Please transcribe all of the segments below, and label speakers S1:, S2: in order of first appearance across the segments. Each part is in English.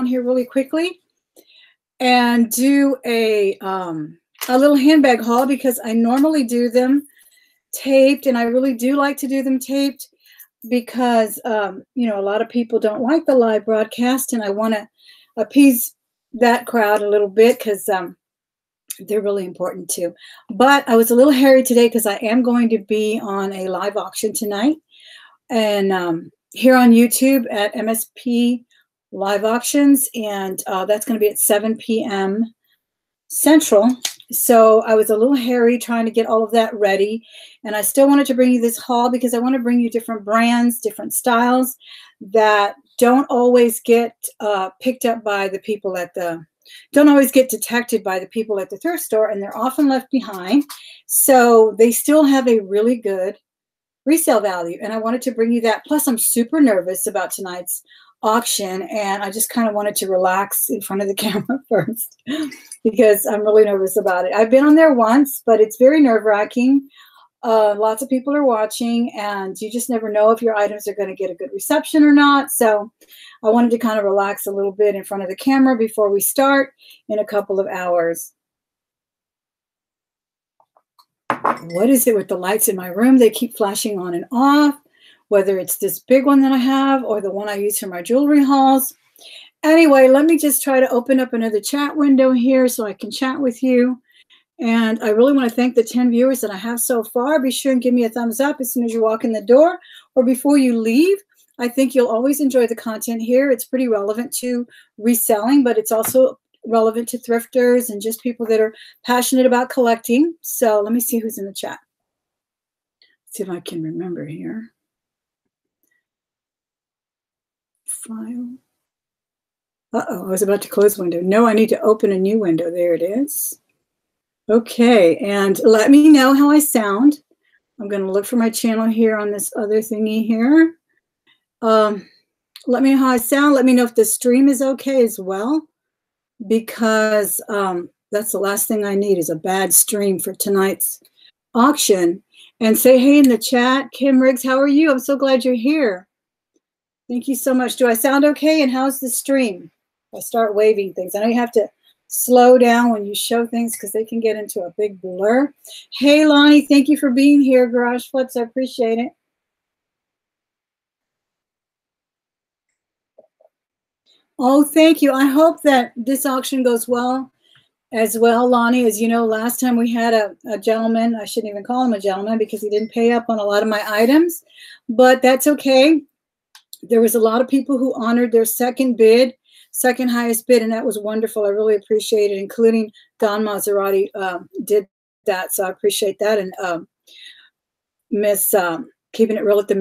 S1: here really quickly and do a little handbag haul, because I normally do them taped, and I really do like to do them taped because you know, a lot of people don't like the live broadcast, and I want to appease that crowd a little bit because they're really important too. But I was a little hairy today because I am going to be on a live auction tonight, and here on YouTube at MSP Live Auctions, and that's going to be at 7 p.m. Central. So I was a little hairy trying to get all of that ready, and I still wanted to bring you this haul because I want to bring you different brands, different styles that don't always get picked up by the people at the, don't always get detected by the people at the thrift store, and they're often left behind. So they still have a really good resale value, and I wanted to bring you that. Plus, I'm super nervous about tonight's auction, and I just kind of wanted to relax in front of the camera first because I'm really nervous about it. I've been on there once, but it's very nerve-wracking. Lots of people are watching, and you just never know if your items are going to get a good reception or not. So I wanted to kind of relax a little bit in front of the camera before we start in a couple of hours. What is it with the lights in my room? They keep flashing on and off, whether it's this big one that I have or the one I use for my jewelry hauls. Anyway, let me just try to open up another chat window here so I can chat with you. And I really want to thank the 10 viewers that I have so far. Be sure and give me a thumbs up as soon as you walk in the door or before you leave. I think you'll always enjoy the content here. It's pretty relevant to reselling, but it's also relevant to thrifters and just people that are passionate about collecting. So let me see who's in the chat. See if I can remember here. File. Uh-oh, I was about to close window. No, I need to open a new window. There it is. Okay, and let me know how I sound. I'm going to look for my channel here on this other thingy here. Let me know how I sound. Let me know if the stream is okay as well, because that's the last thing I need is a bad stream for tonight's auction. And say hey in the chat. Kim Riggs, how are you? I'm so glad you're here. Thank you so much. Do I sound okay? And how's the stream? I start waving things. I know you have to slow down when you show things because they can get into a big blur. Hey, Lonnie, thank you for being here. Garage Flips, I appreciate it. Oh, thank you. I hope that this auction goes well as well, Lonnie. As you know, last time we had a gentleman, I shouldn't even call him a gentleman because he didn't pay up on a lot of my items, but that's okay. There was a lot of people who honored their second bid, second highest bid, and that was wonderful. I really appreciate it, including Don Maserati did that, so I appreciate that. And Miss Keeping It Real with the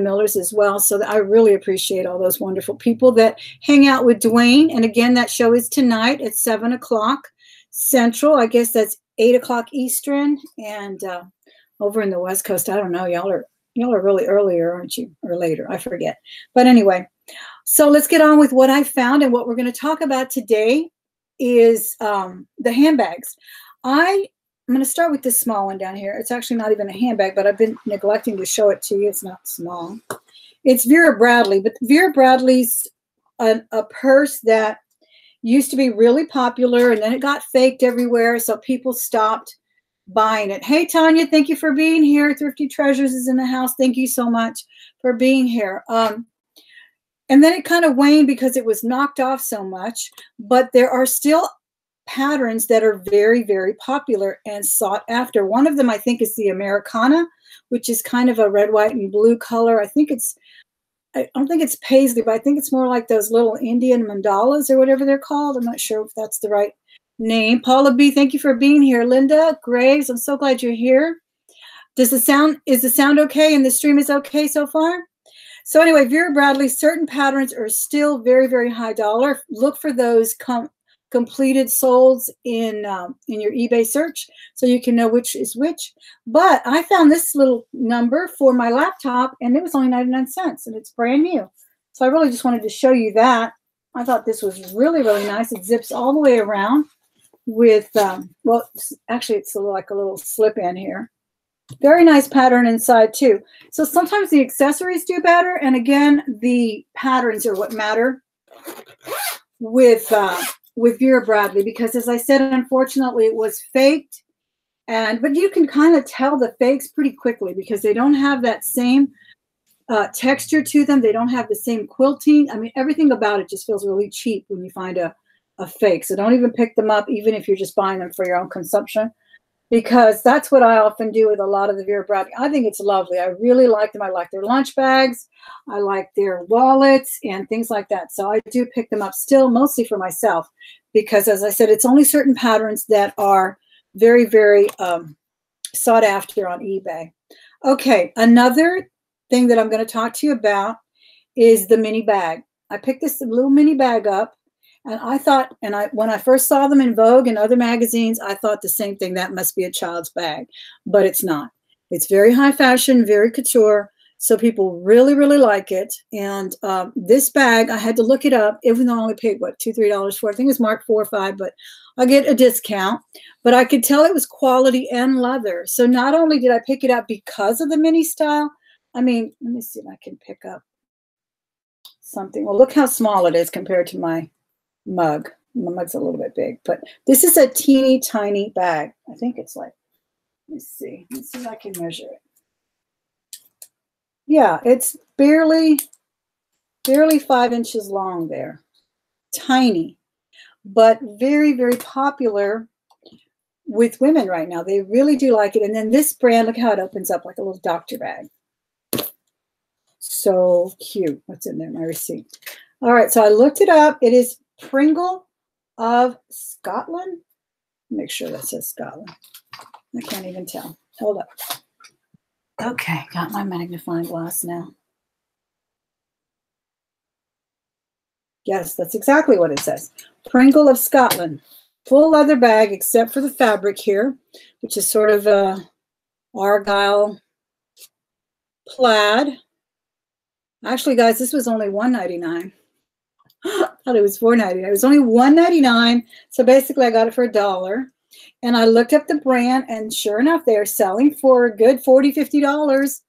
S1: Millers as well. So I really appreciate all those wonderful people that hang out with Dwayne. And again, that show is tonight at 7 o'clock Central. I guess that's 8 o'clock Eastern. And over in the West Coast, I don't know, y'all are really earlier, aren't you? Or later, I forget. But anyway, so let's get on with what I found. And what we're going to talk about today is the handbags. I'm going to start with this small one down here. It's actually not even a handbag, but I've been neglecting to show it to you. It's not small. It's Vera Bradley, but Vera Bradley's a purse that used to be really popular, and then it got faked everywhere, so people stopped buying it. Hey, Tanya, thank you for being here. Thrifty Treasures is in the house. Thank you so much for being here. And then it kind of waned because it was knocked off so much, but there are still patterns that are very, very popular and sought after. One of them, I think, is the Americana, which is kind of a red, white, and blue color. I don't think it's paisley, but I think it's more like those little Indian mandalas or whatever they're called. I'm not sure if that's the right name. Paula B, thank you for being here. Linda Graves, I'm so glad you're here. Is the sound okay and the stream is okay so far? So anyway, Vera Bradley, certain patterns are still very, very high dollar. Look for those completed solds in your eBay search so you can know which is which. But I found this little number for my laptop, and it was only 99 cents, and it's brand new. So I really just wanted to show you that. I thought this was really, really nice. It zips all the way around with, well, actually, it's like a little slip-in here. Very nice pattern inside, too. So sometimes the accessories do better, and again, the patterns are what matter with Vera Bradley, because as I said, unfortunately it was faked. But you can kind of tell the fakes pretty quickly because they don't have that same texture to them. They don't have the same quilting. I mean, everything about it just feels really cheap when you find a fake. So don't even pick them up, even if you're just buying them for your own consumption, because that's what I often do with a lot of the Vera Bradley. I think it's lovely. I really like them. I like their lunch bags. I like their wallets and things like that. So I do pick them up still, mostly for myself, because as I said, it's only certain patterns that are very, very sought after on eBay. Okay, another thing that I'm going to talk to you about is the mini bag. I picked this little mini bag up, and I thought, when I first saw them in Vogue and other magazines, I thought the same thing. That must be a child's bag, but it's not. It's very high fashion, very couture. So people really, really like it. And this bag, I had to look it up, even though I only paid, what, $2, $3 for it. I think it was marked $4 or $5, but I get a discount. But I could tell it was quality and leather. So not only did I pick it up because of the mini style, I mean, let me see if I can pick up something. Well, look how small it is compared to my mug. My mug's a little bit big, but this is a teeny tiny bag. I think it's like, let's see if I can measure it. Yeah, it's barely 5 inches long there. Tiny, but very, very popular with women right now. They really do like it. And then this brand, look how it opens up like a little doctor bag. So cute. What's in there? My receipt. All right, so I looked it up. It is Pringle of Scotland. Make sure that says Scotland. I can't even tell. Hold up. Okay, got my magnifying glass now. Yes, that's exactly what it says. Pringle of Scotland. Full leather bag except for the fabric here, which is sort of a argyle plaid. Actually, guys, this was only $1.99. I thought it was $4.99. It was only $1.99. So basically, I got it for $1. And I looked up the brand, and sure enough, they are selling for a good $40, $50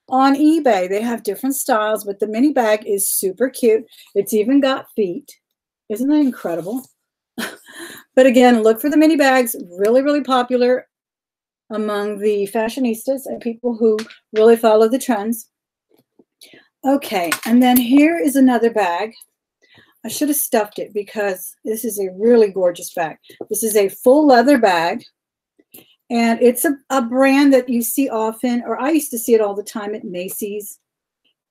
S1: on eBay. They have different styles, but the mini bag is super cute. It's even got feet. Isn't that incredible? But again, look for the mini bags. Really, really popular among the fashionistas and people who really follow the trends. Okay, and then here is another bag. I should have stuffed it because this is a really gorgeous bag. This is a full leather bag, and it's a brand that you see often, or I used to see it all the time at Macy's.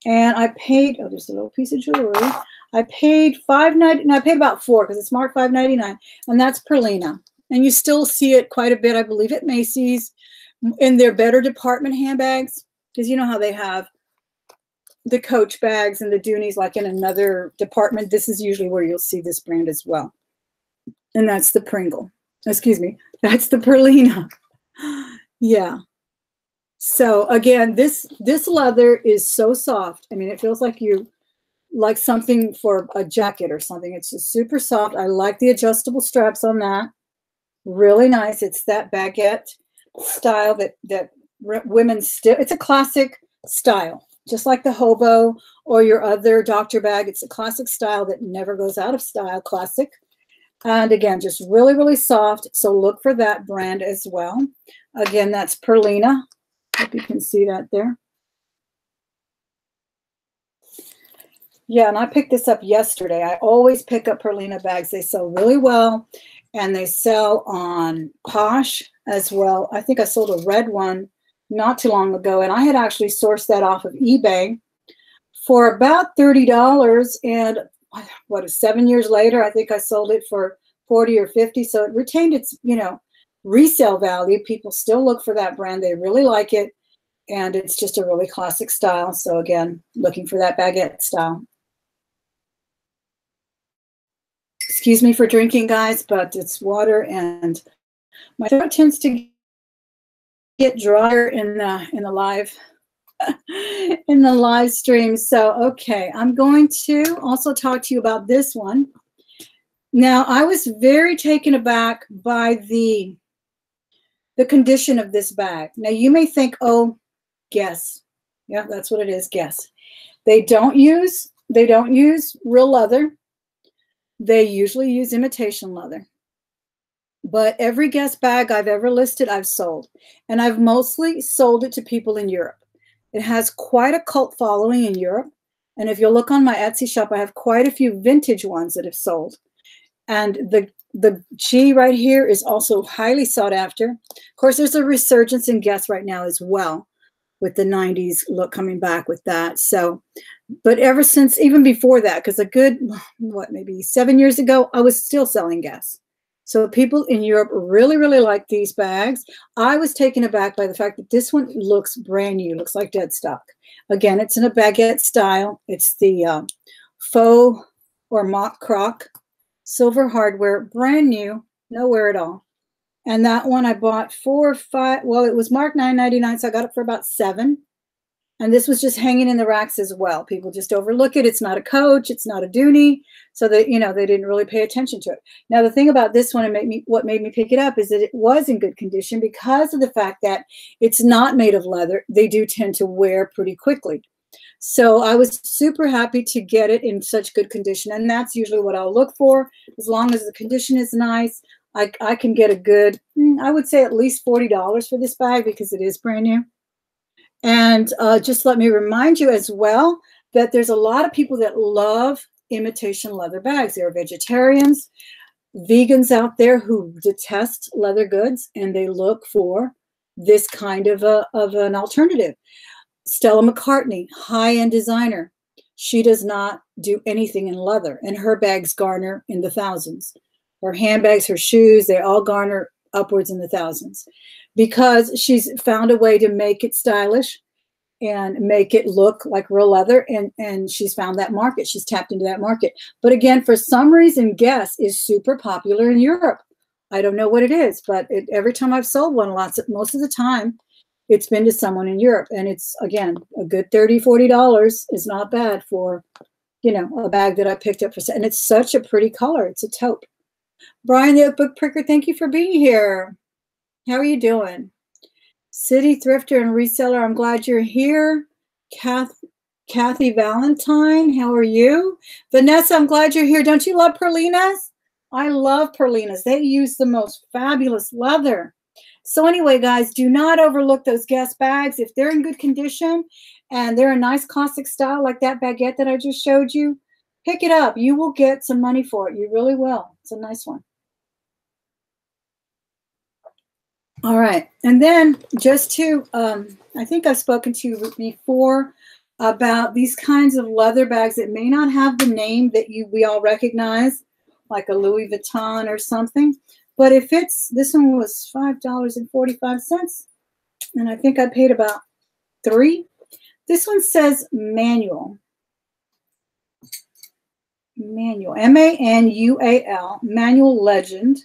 S1: And I paid, oh, there's a little piece of jewelry. I paid $5.99, no, I paid about $4 because it's marked $5.99, and that's Perlina. And you still see it quite a bit, I believe, at Macy's in their better department handbags, because you know how they have the Coach bags and the Doonies like in another department. This is usually where you'll see this brand as well. And that's the Pringle. Excuse me. That's the Perlina. Yeah. So again, this leather is so soft. I mean, it feels like like something for a jacket or something. It's just super soft. I like the adjustable straps on that. Really nice. It's that baguette style that women still, it's a classic style. Just like the hobo or your other doctor bag, it's a classic style that never goes out of style, classic. And again, just really, really soft. So look for that brand as well. Again, that's Perlina. Hope you can see that there. Yeah, and I picked this up yesterday. I always pick up Perlina bags. They sell really well, and they sell on Posh as well. I think I sold a red one not too long ago, and I had actually sourced that off of eBay for about $30, and what, 7 years later, I think I sold it for 40 or 50, so it retained its, resale value. People still look for that brand. They really like it, and it's just a really classic style. So again, looking for that baguette style. Excuse me for drinking, guys, but it's water, and my throat tends to get drier in the live stream. So okay, I'm going to also talk to you about this one. Now, I was very taken aback by the condition of this bag. Now you may think, oh, guess. Yeah, that's what it is, guess. They don't use real leather. They usually use imitation leather. But every Guess bag I've ever listed, I've sold. And I've mostly sold it to people in Europe. It has quite a cult following in Europe. And if you look on my Etsy shop, I have quite a few vintage ones that have sold. And the G right here is also highly sought after. Of course, there's a resurgence in Guess right now as well, with the 90s look coming back with that. So, but ever since, even before that, because a good, what, maybe 7 years ago, I was still selling Guess. So people in Europe really, really like these bags. I was taken aback by the fact that this one looks brand new, looks like dead stock. Again, it's in a baguette style. It's the faux or mock croc, silver hardware, brand new, no wear at all. And that one I bought $4 or $5. Well, it was marked $9.99, so I got it for about $7. And this was just hanging in the racks as well. People just overlook it. It's not a Coach. It's not a Dooney. So that, you know, they didn't really pay attention to it. Now, the thing about this one and what made me pick it up is that it was in good condition because of the fact that it's not made of leather. They do tend to wear pretty quickly. So I was super happy to get it in such good condition. And that's usually what I'll look for. As long as the condition is nice, I can get a good, I would say at least $40 for this bag because it is brand new. And just let me remind you as well that there's a lot of people that love imitation leather bags. There are vegetarians, vegans out there who detest leather goods, and they look for this kind of an alternative. Stella McCartney, high-end designer. She does not do anything in leather, and her bags garner in the thousands. Her handbags, her shoes, they all garner upwards in the thousands because she's found a way to make it stylish and make it look like real leather, and she's found that market. She's tapped into that market. But again, for some reason, Guess is super popular in Europe. I don't know what it is, but every time I've sold one, most of the time, it's been to someone in Europe. And it's, again, a good $30, $40 is not bad for, you know, a bag that I picked up for, and it's such a pretty color. It's a taupe. Brian, the book pricker, thank you for being here. How are you doing? City Thrifter and Reseller, I'm glad you're here. Kathy Valentine, how are you? Vanessa, I'm glad you're here. Don't you love Perlinas? I love Perlinas. They use the most fabulous leather. So anyway, guys, do not overlook those Guess bags. If they're in good condition and they're a nice classic style like that baguette that I just showed you, pick it up. You will get some money for it. You really will. It's a nice one. All right. And then just to, I think I've spoken to you before about these kinds of leather bags that may not have the name that we all recognize, like a Louis Vuitton or something. But if this one was $5.45, and I think I paid about $3. This one says manual. Manual, M-A-N-U-A-L, manual legend.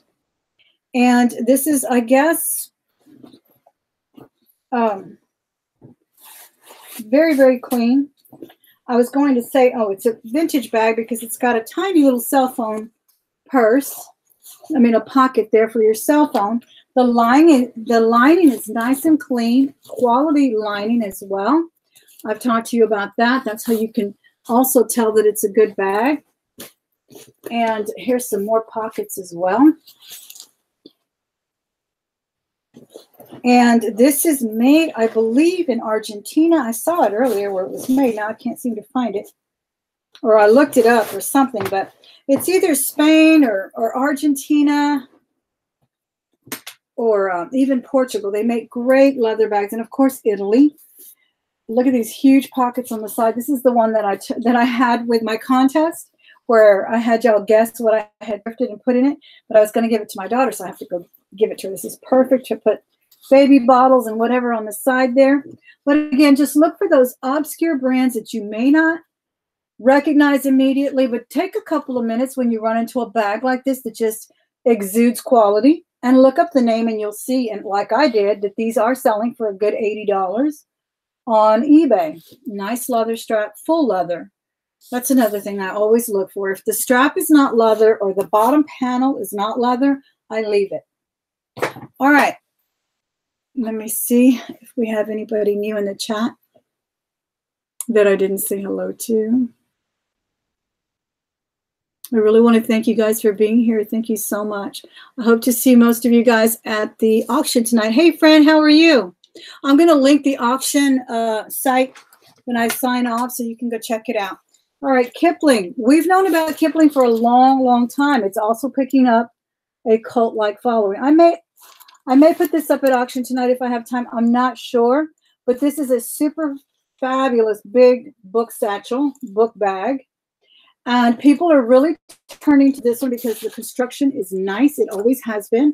S1: And this is, I guess, very, very clean. I was going to say, oh, it's a vintage bag because it's got a tiny little cell phone purse. I mean, a pocket there for your cell phone. The lining is nice and clean, quality lining as well. I've talked to you about that. That's how you can also tell that it's a good bag. And here's some more pockets as well. And this is made, I believe, in Argentina. I saw it earlier where it was made. Now I can't seem to find it. Or I looked it up or something, but it's either Spain or Argentina or even Portugal. They make great leather bags. And, of course, Italy. Look at these huge pockets on the side. This is the one that I had with my contest where I had y'all guess what I had thrifted and put in it. But I was going to give it to my daughter, so I have to go give it to her. This is perfect to put baby bottles and whatever on the side there. But, again, just look for those obscure brands that you may not recognize immediately, but take a couple of minutes when you run into a bag like this that just exudes quality and look up the name, and you'll see, and like I did, that these are selling for a good $80 on eBay. Nice leather strap, full leather. That's another thing I always look for. If the strap is not leather or the bottom panel is not leather, I leave it. All right. Let me see if we have anybody new in the chat that I didn't say hello to. I really want to thank you guys for being here. Thank you so much. I hope to see most of you guys at the auction tonight. Hey, friend, how are you? I'm going to link the auction site when I sign off so you can go check it out. All right, Kipling. We've known about Kipling for a long, long time. It's also picking up a cult-like following. I may put this up at auction tonight if I have time. I'm not sure, but this is a super fabulous big book satchel, book bag. And people are really turning to this one because the construction is nice. It always has been.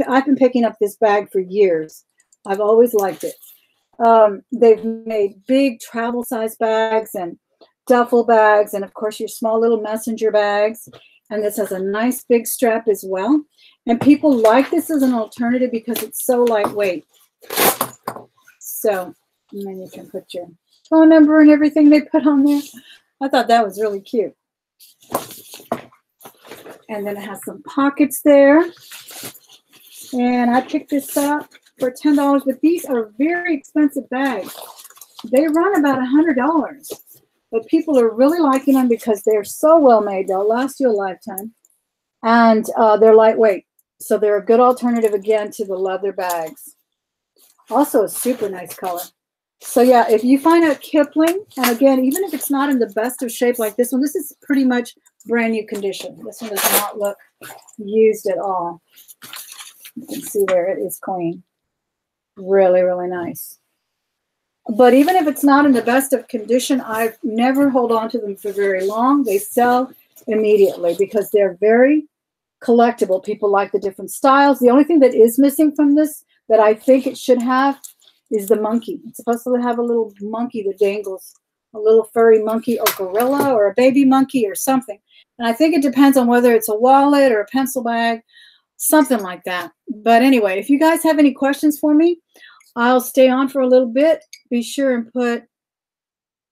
S1: I've been picking up this bag for years. I've always liked it. They've made big travel size bags and duffel bags, and of course your small little messenger bags. And this has a nice big strap as well. And people like this as an alternative because it's so lightweight. So, and then you can put your phone number and everything they put on there. I thought that was really cute. And then it has some pockets there. And I picked this up for $10, but these are very expensive bags. They run about $100, but people are really liking them because they're so well made. They'll last you a lifetime. And they're lightweight. So they're a good alternative, again, to the leather bags. Also a super nice color. So yeah, if you find a Kipling, and again, even if it's not in the best of shape like this one, this is pretty much brand new condition. This one does not look used at all. You can see there, it is clean. Really, really nice. But even if it's not in the best of condition, I've never hold on to them for very long. They sell immediately because they're very collectible. People like the different styles. The only thing that is missing from this that I think it should have is the monkey. It's supposed to have a little monkey that dangles, a little furry monkey or gorilla or a baby monkey or something. And I think it depends on whether it's a wallet or a pencil bag, something like that. But anyway, if you guys have any questions for me, I'll stay on for a little bit. Be sure and put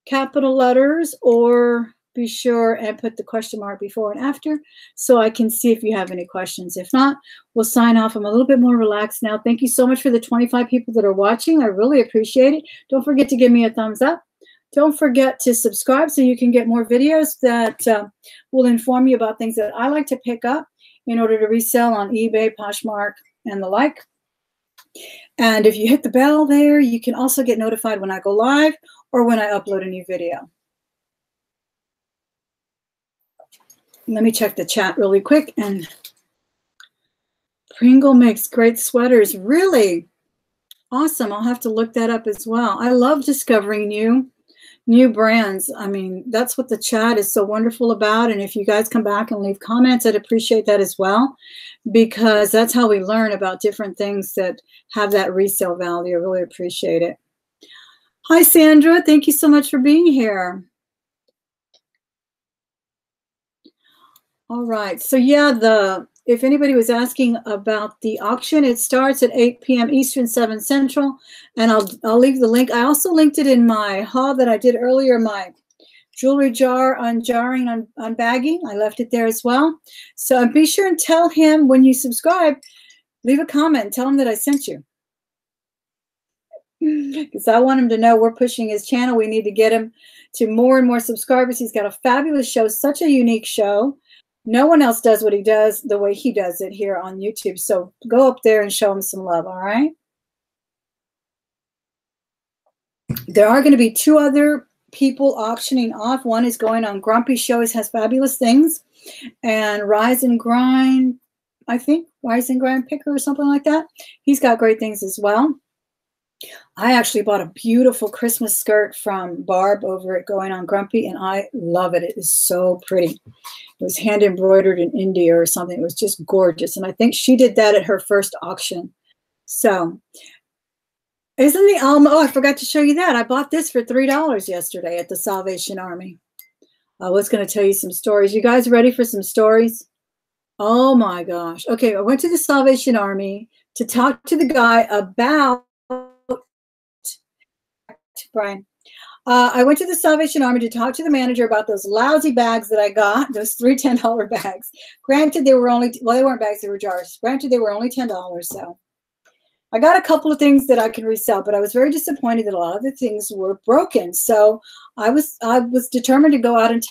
S1: capital letters, or be sure and put the question mark before and after so I can see if you have any questions. If not, we'll sign off. I'm a little bit more relaxed now. Thank you so much for the 25 people that are watching. I really appreciate it. Don't forget to give me a thumbs up. Don't forget to subscribe so you can get more videos that will inform you about things that I like to pick up in order to resell on eBay, Poshmark, and the like. And if you hit the bell there, you can also get notified when I go live or when I upload a new video. Let me check the chat really quick. And Pringle makes great sweaters. Really? Awesome. I'll have to look that up as well. I love discovering new brands. I mean, that's what the chat is so wonderful about. And if you guys come back and leave comments, I'd appreciate that as well, because that's how we learn about different things that have that resale value. I really appreciate it. Hi, Sandra. Thank you so much for being here. All right. So yeah, if anybody was asking about the auction, it starts at 8 p.m. Eastern, 7 Central, and I'll leave the link. I also linked it in my haul that I did earlier, my jewelry jar unjarring, unbagging. I left it there as well. So be sure and tell him when you subscribe, leave a comment, tell him that I sent you. Because I want him to know we're pushing his channel. We need to get him to more and more subscribers. He's got a fabulous show, such a unique show. No one else does what he does the way he does it here on YouTube. So go up there and show him some love, all right? There are going to be 2 other people auctioning off. One is going on Grumpy Show. He has fabulous things. And Rise and Grind, I think, Rise and Grind Picker or something like that. He's got great things as well. I actually bought a beautiful Christmas skirt from Barb over at Going on Grumpy, and I love it. It is so pretty. It was hand embroidered in India or something. It was just gorgeous. And I think she did that at her first auction. So isn't the Alma? Oh, I forgot to show you that. I bought this for $3 yesterday at the Salvation Army. I was going to tell you some stories. You guys ready for some stories? Oh my gosh. Okay, I went to the Salvation Army to talk to the guy about Brian. I went to the Salvation Army to talk to the manager about those lousy bags that I got, those 3 $10 bags. Granted, they were only, well, they weren't bags, they were jars. Granted, they were only $10, so I got a couple of things that I can resell, but I was very disappointed that a lot of the things were broken. So I was determined to go out and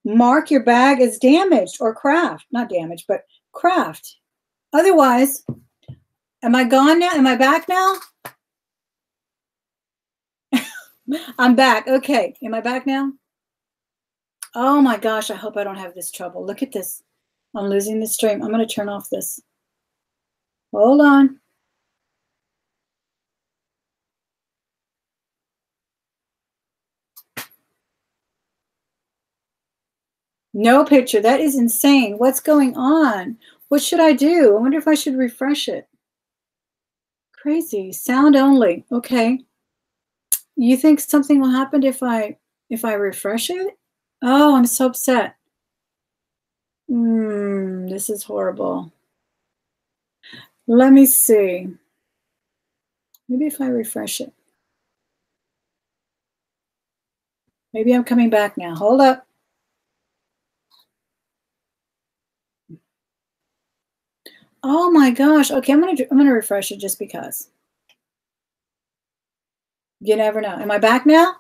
S1: mark your bag as damaged or craft. Not damaged, but craft. Otherwise, am I gone now? Am I back now? I'm back. Okay. Am I back now? Oh my gosh, I hope I don't have this trouble. Look at this. I'm losing the stream. I'm going to turn off this. Hold on. No picture. That is insane. What's going on? What should I do? I wonder if I should refresh it. Crazy. Sound only. Okay. You think something will happen if I refresh it? Oh, I'm so upset. This is horrible. Let me see. Maybe if I refresh it. Maybe I'm coming back now. Hold up. Oh my gosh. Okay, I'm gonna refresh it just because. You never know. Am I back now?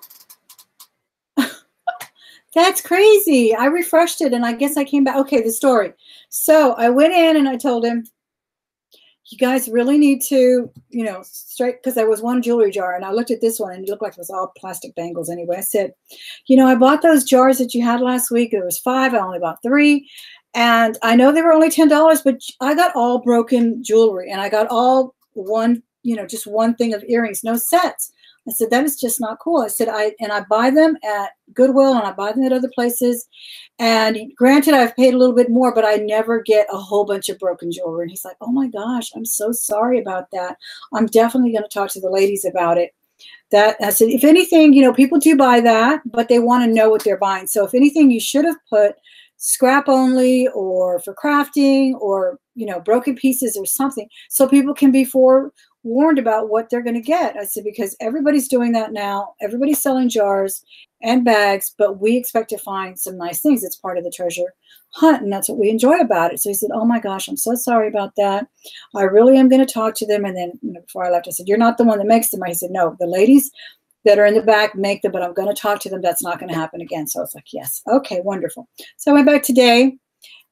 S1: That's crazy. I refreshed it and I guess I came back. Okay, the story. So I went in and I told him, you guys really need to, straight, because there was one jewelry jar and I looked at this one and it looked like it was all plastic bangles anyway. I said, I bought those jars that you had last week. There was 5. I only bought 3. And I know they were only $10, but I got all broken jewelry and I got all one, just one thing of earrings, no sets. I said, that is just not cool. I said, I buy them at Goodwill and I buy them at other places. And granted, I've paid a little bit more, but I never get a whole bunch of broken jewelry. And he's like, oh my gosh, I'm so sorry about that. I'm definitely going to talk to the ladies about it. That I said, if anything, people do buy that, but they want to know what they're buying. So if anything, you should have put scrap only or for crafting or, broken pieces or something so people can be forewarned about what they're going to get. I said, because everybody's doing that now. Everybody's selling jars and bags, but we expect to find some nice things. It's part of the treasure hunt, and that's what we enjoy about it. So he said, oh my gosh, I'm so sorry about that. I really am going to talk to them. And then before I left, I said, you're not the one that makes them. I said, no, the ladies that are in the back make them, but I'm going to talk to them. That's not going to happen again. So I was like, yes. Okay, wonderful. So I went back today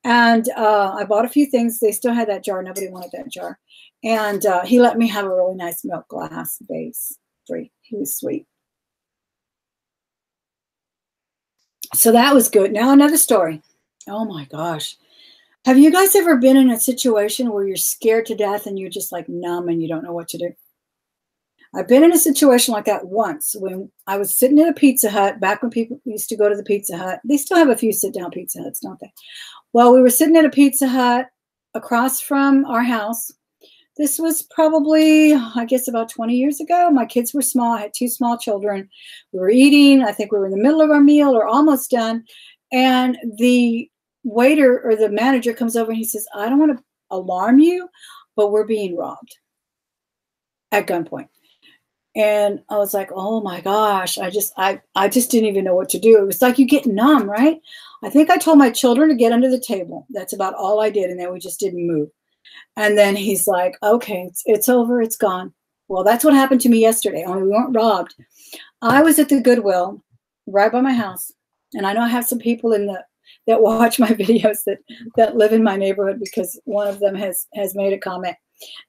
S1: and I bought a few things. They still had that jar. Nobody wanted that jar. And he let me have a really nice milk glass vase. Free. He was sweet. So that was good. Now another story. Oh my gosh. Have you guys ever been in a situation where you're scared to death and you're just like numb and you don't know what to do? I've been in a situation like that once when I was sitting in a Pizza Hut back when people used to go to the Pizza Hut. They still have a few sit-down Pizza Huts, don't they? Well, we were sitting at a Pizza Hut across from our house. This was probably, I guess, about 20 years ago. My kids were small. I had 2 small children. We were eating. I think we were in the middle of our meal or almost done. And the waiter or the manager comes over and he says, I don't want to alarm you, but we're being robbed at gunpoint. And I was like, oh my gosh, I just didn't even know what to do. It was like you get numb, right? I think I told my children to get under the table. That's about all I did. And then we just didn't move. And then he's like, okay, it's over. It's gone. Well, that's what happened to me yesterday. Only we weren't robbed. I was at the Goodwill right by my house. And I know I have some people that watch my videos that live in my neighborhood because one of them has made a comment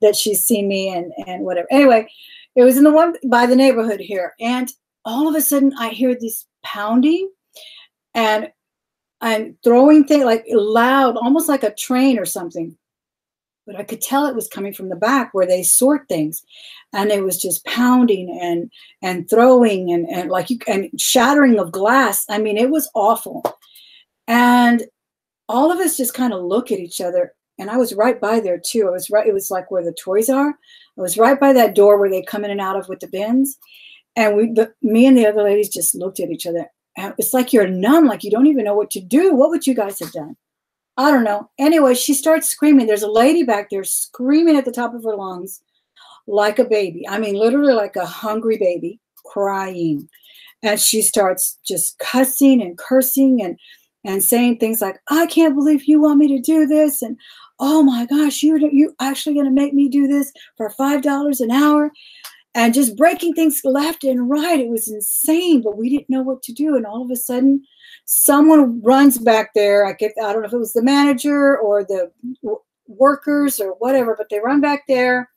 S1: that she's seen me and whatever. Anyway, it was in the one by the neighborhood here. And all of a sudden I hear this pounding and I'm throwing things like loud, almost like a train or something. But I could tell it was coming from the back where they sort things. And it was just pounding and throwing and shattering of glass. I mean, it was awful. And all of us just kind of look at each other. And I was right by there too. It was like where the toys are. I was right by that door where they come in and out of with the bins. And me and the other ladies just looked at each other. And it's like you're numb, like you don't even know what to do. What would you guys have done? I don't know. Anyway, she starts screaming. There's a lady back there screaming at the top of her lungs like a baby. I mean, literally like a hungry baby, crying. And she starts just cussing and cursing and saying things like, I can't believe you want me to do this. And, oh my gosh, you actually going to make me do this for $5 an hour? and just breaking things left and right. It was insane, but we didn't know what to do. And all of a sudden, someone runs back there. I don't know if it was the manager or the workers or whatever, but they run back there.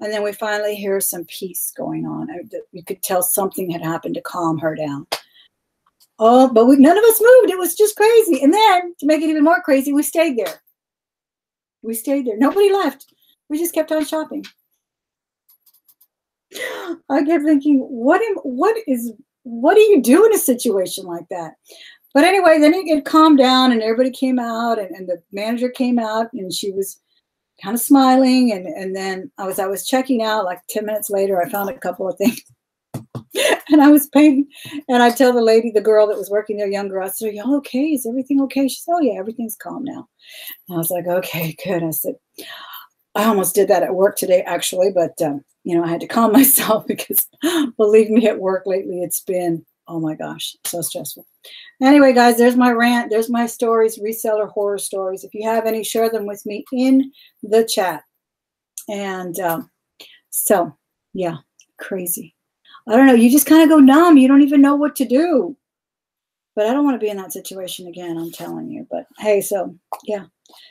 S1: And then we finally hear some peace going on. You could tell something had happened to calm her down. Oh, but none of us moved. It was just crazy. And then to make it even more crazy, we stayed there. We stayed there. Nobody left. We just kept on shopping. I kept thinking, what do you do in a situation like that? But anyway, then it calmed down and everybody came out and the manager came out and she was kind of smiling. And then I was checking out, like 10 minutes later, I found a couple of things. And I was paying, and I tell the girl that was working there, young girl, I said, "Are y'all okay? Is everything okay?" She said, "Oh yeah, everything's calm now." And I was like, "Okay, good." I said, I almost did that at work today, actually, but I had to calm myself because believe me, at work lately, it's been, oh my gosh, so stressful. Anyway, guys, there's my rant. There's my stories, reseller horror stories. If you have any, share them with me in the chat. And so, yeah, crazy. I don't know. You just kind of go numb. You don't even know what to do. But I don't want to be in that situation again, I'm telling you. But hey, so yeah,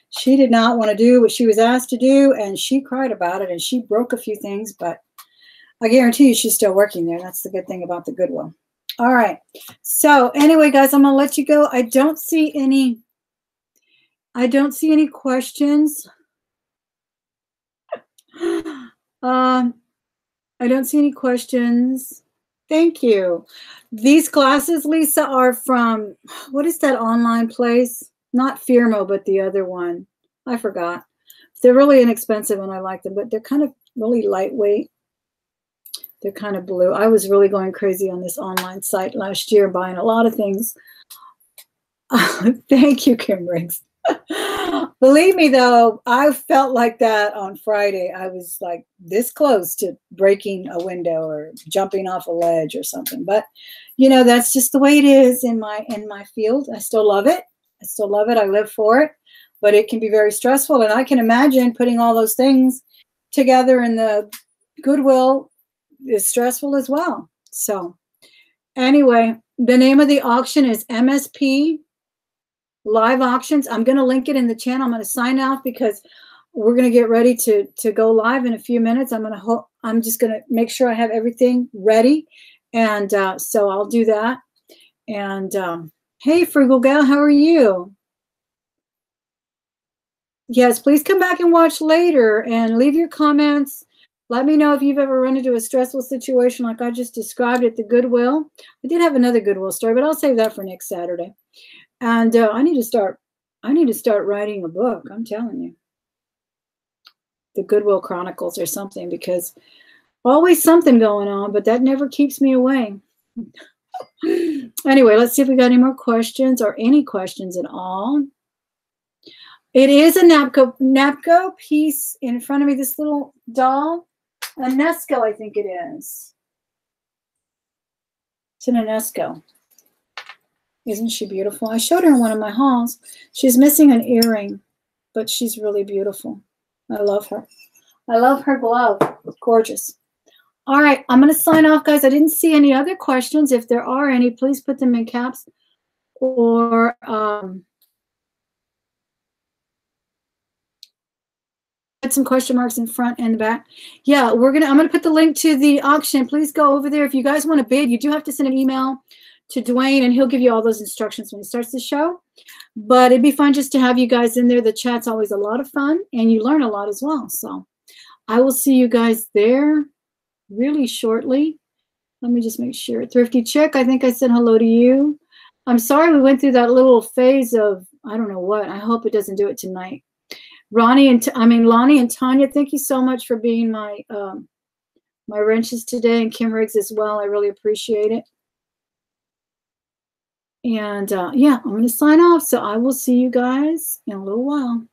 S1: she did not want to do what she was asked to do, and she cried about it, and she broke a few things, but I guarantee you she's still working there. That's the good thing about the Goodwill. All right. So anyway, guys, I'm going to let you go. I don't see any questions. I don't see any questions. Thank you. These glasses, Lisa, are from, what is that online place? Not Firmo, but the other one. I forgot. They're really inexpensive and I like them, but they're kind of really lightweight. They're kind of blue. I was really going crazy on this online site last year, buying a lot of things. Thank you, Kim Riggs. Believe me, though, I felt like that on Friday. I was like this close to breaking a window or jumping off a ledge or something. But, that's just the way it is in my field. I still love it. I still love it. I live for it. But it can be very stressful. And I can imagine putting all those things together in the Goodwill is stressful as well. So anyway, the name of the auction is MSP Live Auctions. I'm going to link it in the channel. I'm going to sign off because we're going to get ready to go live in a few minutes. I'm just going to make sure I have everything ready. And so I'll do that. And hey, Frugal Gal, how are you? Yes, please come back and watch later and leave your comments. Let me know if you've ever run into a stressful situation like I just described at the Goodwill. I did have another Goodwill story, but I'll save that for next Saturday. And I need to start writing a book. I'm telling you, the Goodwill Chronicles or something, because always something going on, but that never keeps me away. Anyway, let's see if we got any more questions or any questions at all. It is a Napco piece in front of me. This little doll, a Nesco, I think it is. It's an Nesco. Isn't she beautiful? I showed her in one of my hauls. She's missing an earring, but she's really beautiful. I love her. I love her glove. It's gorgeous. All right, I'm going to sign off, guys. I didn't see any other questions. If there are any, please put them in caps or put some question marks in front and the back. Yeah, I'm going to put the link to the auction. Please go over there. If you guys want to bid, you do have to send an email to Dwayne, and he'll give you all those instructions when he starts the show. But it'd be fun just to have you guys in there. The chat's always a lot of fun, and you learn a lot as well. So I will see you guys there really shortly. Let me just make sure. Thrifty Chick, I think I said hello to you. I'm sorry we went through that little phase of, I don't know what. I hope it doesn't do it tonight. Lonnie and Tanya, thank you so much for being my my wrenches today, and Kim Riggs as well. I really appreciate it. And yeah, I'm going to sign off. So I will see you guys in a little while.